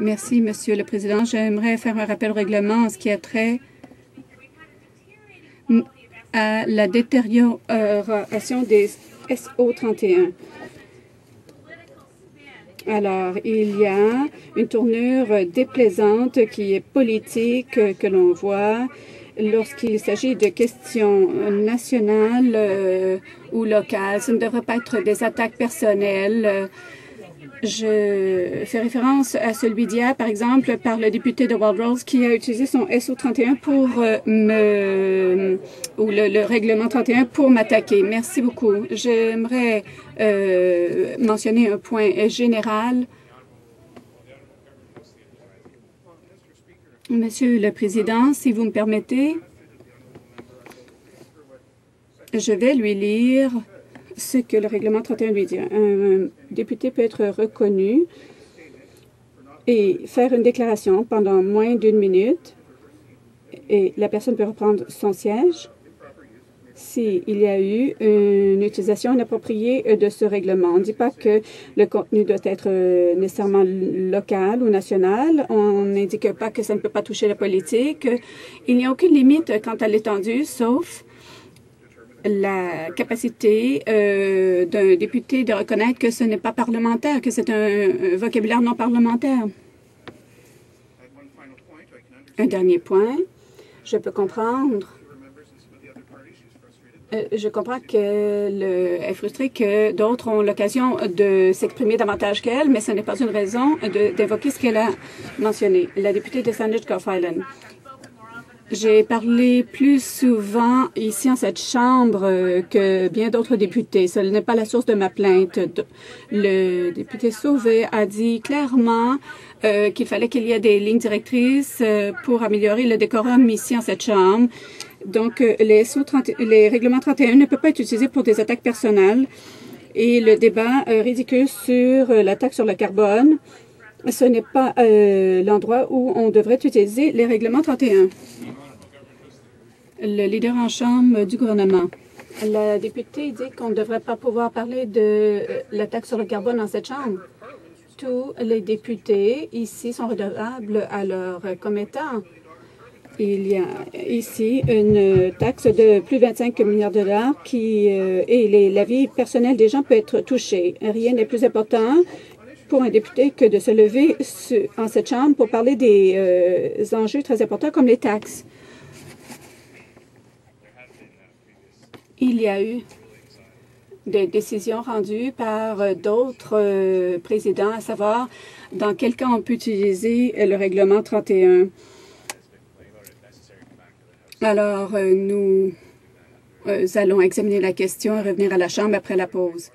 Merci, Monsieur le Président. J'aimerais faire un rappel au règlement en ce qui a trait à la détérioration des SO31. Alors, il y a une tournure déplaisante qui est politique que l'on voit lorsqu'il s'agit de questions nationales ou locales. Ce ne devrait pas être des attaques personnelles. Je fais référence à celui d'hier, par exemple, par le député de Wildrose qui a utilisé son SO31 pour ou le règlement 31 pour m'attaquer. Merci beaucoup. J'aimerais mentionner un point général. Monsieur le Président, si vous me permettez, je vais lui lire ce que le règlement 31 lui dit. Un député peut être reconnu et faire une déclaration pendant moins d'1 minute et la personne peut reprendre son siège s'il y a eu une utilisation inappropriée de ce règlement. On ne dit pas que le contenu doit être nécessairement local ou national. On n'indique pas que ça ne peut pas toucher la politique. Il n'y a aucune limite quant à l'étendue, sauf la capacité d'un député de reconnaître que ce n'est pas parlementaire, que c'est un vocabulaire non parlementaire. Un dernier point, je peux comprendre. Je comprends qu'elle est frustrée que d'autres ont l'occasion de s'exprimer davantage qu'elle, mais ce n'est pas une raison d'évoquer ce qu'elle a mentionné. La députée de Sandwich-Gulf Island. J'ai parlé plus souvent ici en cette Chambre que bien d'autres députés. Ce n'est pas la source de ma plainte. Le député Sauvé a dit clairement qu'il fallait qu'il y ait des lignes directrices pour améliorer le décorum ici en cette Chambre. Donc, les règlements 31 ne peuvent pas être utilisés pour des attaques personnelles. Et le débat ridicule sur la taxe sur le carbone, ce n'est pas l'endroit où on devrait utiliser les règlements 31. Le leader en chambre du gouvernement. La députée dit qu'on ne devrait pas pouvoir parler de la taxe sur le carbone dans cette Chambre. Tous les députés ici sont redevables à leur commettant. Il y a ici une taxe de plus de 25 milliards de dollars et la vie personnelle des gens peut être touchée. Rien n'est plus important pour un député que de se lever en cette Chambre pour parler des enjeux très importants comme les taxes. Il y a eu des décisions rendues par d'autres présidents, à savoir dans quel cas on peut utiliser le règlement 31. Alors, nous allons examiner la question et revenir à la Chambre après la pause.